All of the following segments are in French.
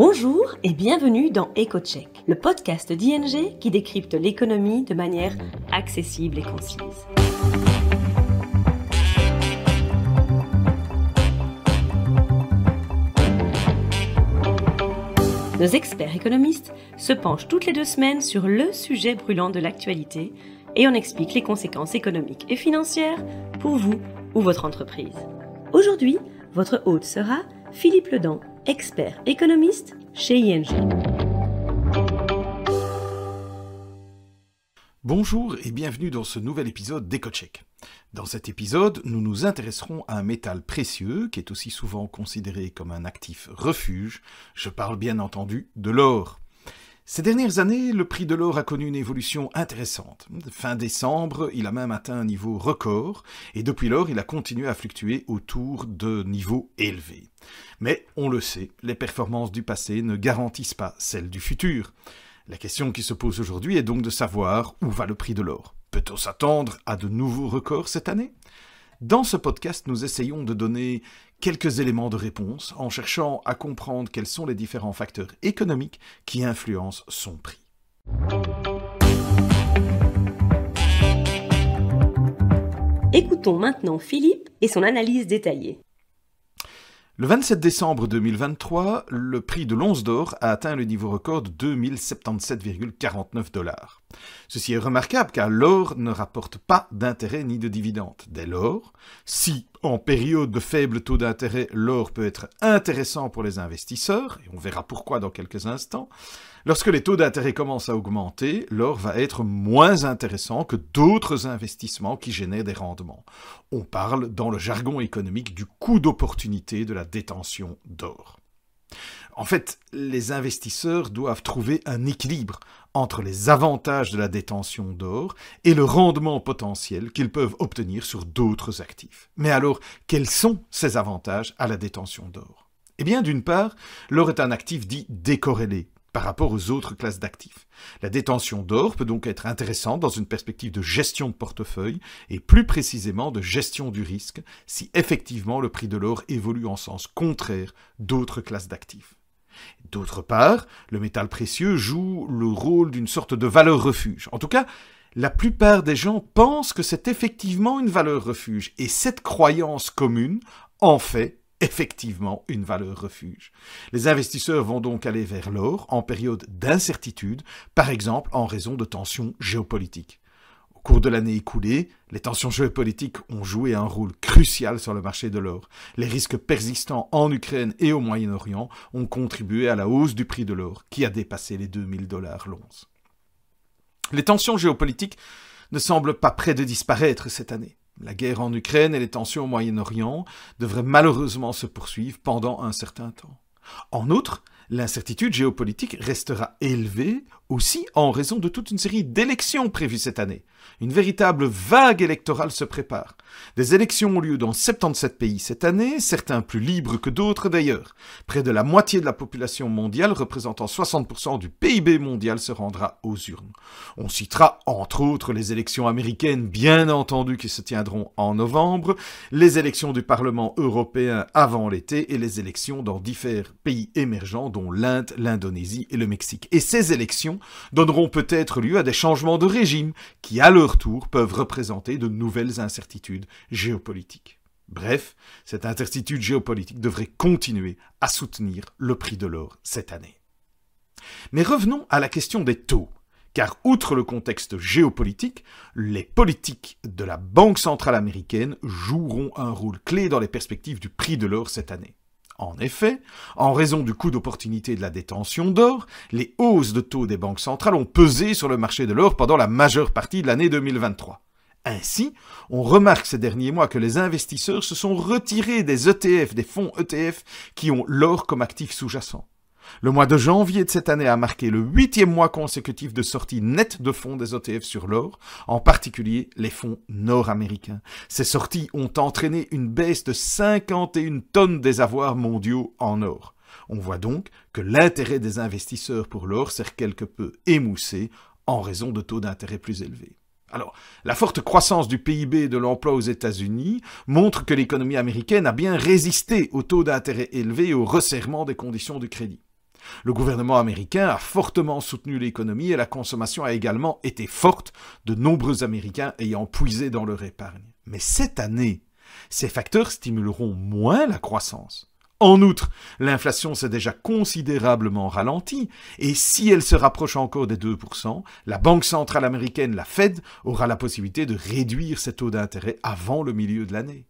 Bonjour et bienvenue dans EcoCheck, le podcast d'ING qui décrypte l'économie de manière accessible et concise. Nos experts économistes se penchent toutes les 2 semaines sur le sujet brûlant de l'actualité et on explique les conséquences économiques et financières pour vous ou votre entreprise. Aujourd'hui, votre hôte sera Philippe Ledan, expert économiste chez ING. Bonjour et bienvenue dans ce nouvel épisode d'EcoCheck. Dans cet épisode, nous nous intéresserons à un métal précieux qui est aussi souvent considéré comme un actif refuge. Je parle bien entendu de l'or. Ces dernières années, le prix de l'or a connu une évolution intéressante. Fin décembre, il a même atteint un niveau record, et depuis lors, il a continué à fluctuer autour de niveaux élevés. Mais, on le sait, les performances du passé ne garantissent pas celles du futur. La question qui se pose aujourd'hui est donc de savoir où va le prix de l'or. Peut-on s'attendre à de nouveaux records cette année ? Dans ce podcast, nous essayons de donner quelques éléments de réponse en cherchant à comprendre quels sont les différents facteurs économiques qui influencent son prix. Écoutons maintenant Philippe et son analyse détaillée. Le 27 décembre 2023, le prix de l'once d'or a atteint le niveau record de 2077,49 $. Ceci est remarquable car l'or ne rapporte pas d'intérêt ni de dividendes. Dès lors, si en période de faible taux d'intérêt, l'or peut être intéressant pour les investisseurs, et on verra pourquoi dans quelques instants, lorsque les taux d'intérêt commencent à augmenter, l'or va être moins intéressant que d'autres investissements qui génèrent des rendements. On parle dans le jargon économique du coût d'opportunité de la détention d'or. En fait, les investisseurs doivent trouver un équilibre entre les avantages de la détention d'or et le rendement potentiel qu'ils peuvent obtenir sur d'autres actifs. Mais alors, quels sont ces avantages à la détention d'or ? Eh bien, d'une part, l'or est un actif dit décorrélé par rapport aux autres classes d'actifs. La détention d'or peut donc être intéressante dans une perspective de gestion de portefeuille et plus précisément de gestion du risque si effectivement le prix de l'or évolue en sens contraire d'autres classes d'actifs. D'autre part, le métal précieux joue le rôle d'une sorte de valeur refuge. En tout cas, la plupart des gens pensent que c'est effectivement une valeur refuge et cette croyance commune en fait effectivement une valeur refuge. Les investisseurs vont donc aller vers l'or en période d'incertitude, par exemple en raison de tensions géopolitiques. Au cours de l'année écoulée, les tensions géopolitiques ont joué un rôle crucial sur le marché de l'or. Les risques persistants en Ukraine et au Moyen-Orient ont contribué à la hausse du prix de l'or, qui a dépassé les $2000 l'once. Les tensions géopolitiques ne semblent pas près de disparaître cette année. La guerre en Ukraine et les tensions au Moyen-Orient devraient malheureusement se poursuivre pendant un certain temps. En outre, l'incertitude géopolitique restera élevée aussi en raison de toute une série d'élections prévues cette année. Une véritable vague électorale se prépare. Des élections ont lieu dans 77 pays cette année, certains plus libres que d'autres d'ailleurs. Près de la moitié de la population mondiale, représentant 60% du PIB mondial, se rendra aux urnes. On citera entre autres les élections américaines, bien entendu, qui se tiendront en novembre, les élections du Parlement européen avant l'été et les élections dans divers pays émergents dont l'Inde, l'Indonésie et le Mexique. Et ces élections donneront peut-être lieu à des changements de régime qui, à leur tour, peuvent représenter de nouvelles incertitudes géopolitiques. Bref, cette incertitude géopolitique devrait continuer à soutenir le prix de l'or cette année. Mais revenons à la question des taux, car outre le contexte géopolitique, les politiques de la Banque centrale américaine joueront un rôle clé dans les perspectives du prix de l'or cette année. En effet, en raison du coût d'opportunité de la détention d'or, les hausses de taux des banques centrales ont pesé sur le marché de l'or pendant la majeure partie de l'année 2023. Ainsi, on remarque ces derniers mois que les investisseurs se sont retirés des ETF, des fonds ETF qui ont l'or comme actif sous-jacent. Le mois de janvier de cette année a marqué le 8e mois consécutif de sortie nette de fonds des ETF sur l'or, en particulier les fonds nord-américains. Ces sorties ont entraîné une baisse de 51 tonnes des avoirs mondiaux en or. On voit donc que l'intérêt des investisseurs pour l'or s'est quelque peu émoussé en raison de taux d'intérêt plus élevés. Alors, la forte croissance du PIB et de l'emploi aux États-Unis montre que l'économie américaine a bien résisté aux taux d'intérêt élevés et au resserrement des conditions du crédit. Le gouvernement américain a fortement soutenu l'économie et la consommation a également été forte, de nombreux Américains ayant puisé dans leur épargne. Mais cette année, ces facteurs stimuleront moins la croissance. En outre, l'inflation s'est déjà considérablement ralentie et si elle se rapproche encore des 2%, la Banque centrale américaine, la Fed, aura la possibilité de réduire ses taux d'intérêt avant le milieu de l'année.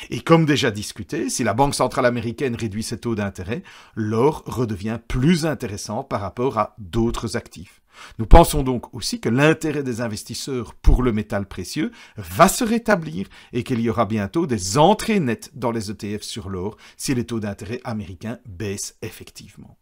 Et comme déjà discuté, si la Banque centrale américaine réduit ses taux d'intérêt, l'or redevient plus intéressant par rapport à d'autres actifs. Nous pensons donc aussi que l'intérêt des investisseurs pour le métal précieux va se rétablir et qu'il y aura bientôt des entrées nettes dans les ETF sur l'or si les taux d'intérêt américains baissent effectivement.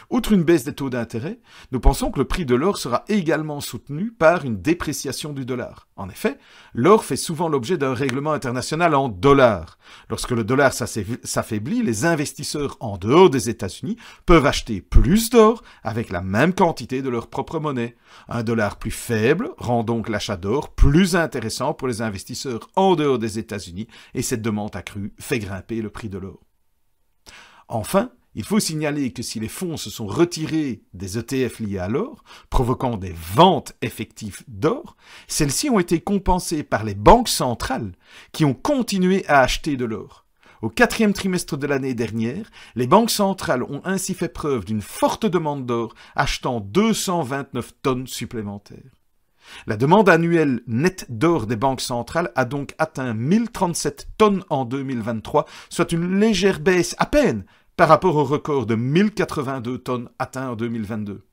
Outre une baisse des taux d'intérêt, nous pensons que le prix de l'or sera également soutenu par une dépréciation du dollar. En effet, l'or fait souvent l'objet d'un règlement international en dollars. Lorsque le dollar s'affaiblit, les investisseurs en dehors des États-Unis peuvent acheter plus d'or avec la même quantité de leur propre monnaie. Un dollar plus faible rend donc l'achat d'or plus intéressant pour les investisseurs en dehors des États-Unis et cette demande accrue fait grimper le prix de l'or. Enfin, il faut signaler que si les fonds se sont retirés des ETF liés à l'or, provoquant des ventes effectives d'or, celles-ci ont été compensées par les banques centrales qui ont continué à acheter de l'or. Au 4e trimestre de l'année dernière, les banques centrales ont ainsi fait preuve d'une forte demande d'or, achetant 229 tonnes supplémentaires. La demande annuelle nette d'or des banques centrales a donc atteint 1037 tonnes en 2023, soit une légère baisse à peine par rapport au record de 1082 tonnes atteint en 2022.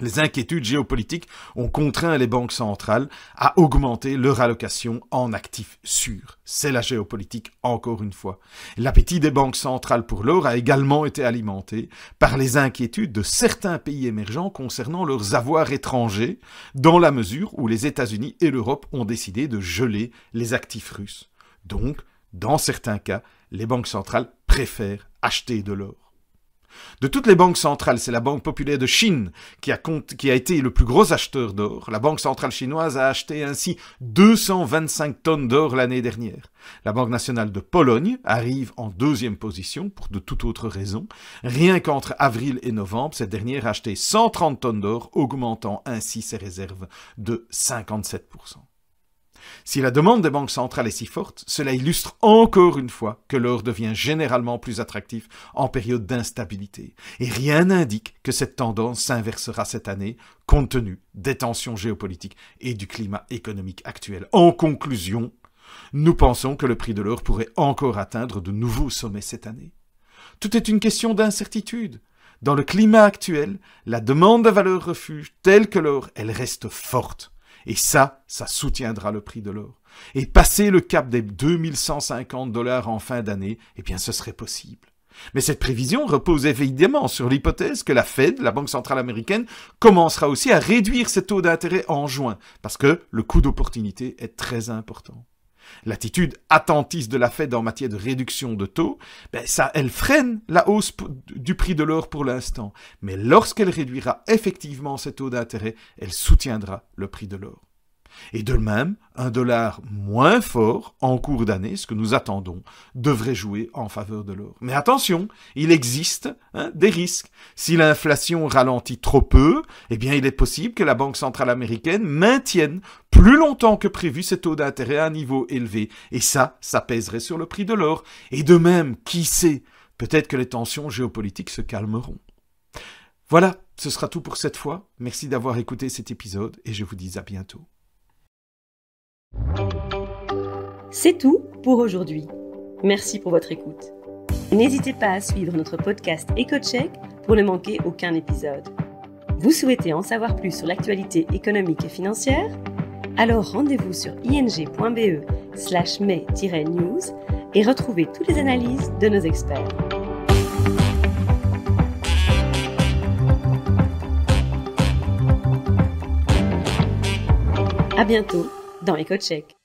Les inquiétudes géopolitiques ont contraint les banques centrales à augmenter leur allocation en actifs sûrs. C'est la géopolitique encore une fois. L'appétit des banques centrales pour l'or a également été alimenté par les inquiétudes de certains pays émergents concernant leurs avoirs étrangers, dans la mesure où les États-Unis et l'Europe ont décidé de geler les actifs russes. Donc, dans certains cas, les banques centrales préfèrent acheter de l'or. De toutes les banques centrales, c'est la Banque populaire de Chine qui a été le plus gros acheteur d'or. La Banque centrale chinoise a acheté ainsi 225 tonnes d'or l'année dernière. La Banque nationale de Pologne arrive en 2e position pour de toute autre raison. Rien qu'entre avril et novembre, cette dernière a acheté 130 tonnes d'or, augmentant ainsi ses réserves de 57%. Si la demande des banques centrales est si forte, cela illustre encore une fois que l'or devient généralement plus attractif en période d'instabilité. Et rien n'indique que cette tendance s'inversera cette année, compte tenu des tensions géopolitiques et du climat économique actuel. En conclusion, nous pensons que le prix de l'or pourrait encore atteindre de nouveaux sommets cette année. Tout est une question d'incertitude. Dans le climat actuel, la demande de valeurs refuge telle que l'or, elle reste forte. Et ça soutiendra le prix de l'or. Et passer le cap des 2150 $ en fin d'année, eh bien ce serait possible. Mais cette prévision repose évidemment sur l'hypothèse que la Fed, la Banque centrale américaine, commencera aussi à réduire ses taux d'intérêt en juin, parce que le coût d'opportunité est très important. L'attitude attentiste de la Fed en matière de réduction de taux, elle freine la hausse du prix de l'or pour l'instant. Mais lorsqu'elle réduira effectivement ses taux d'intérêt, elle soutiendra le prix de l'or. Et de même, un dollar moins fort en cours d'année, ce que nous attendons, devrait jouer en faveur de l'or. Mais attention, il existe des risques. Si l'inflation ralentit trop peu, eh bien il est possible que la Banque centrale américaine maintienne plus longtemps que prévu ses taux d'intérêt à un niveau élevé. Et ça pèserait sur le prix de l'or. Et de même, qui sait, peut-être que les tensions géopolitiques se calmeront. Voilà, ce sera tout pour cette fois. Merci d'avoir écouté cet épisode et je vous dis à bientôt. C'est tout pour aujourd'hui. Merci pour votre écoute. N'hésitez pas à suivre notre podcast EcoCheck pour ne manquer aucun épisode. Vous souhaitez en savoir plus sur l'actualité économique et financière? Alors rendez-vous sur ing.be/mai-news et retrouvez toutes les analyses de nos experts. À bientôt dans EcoCheck.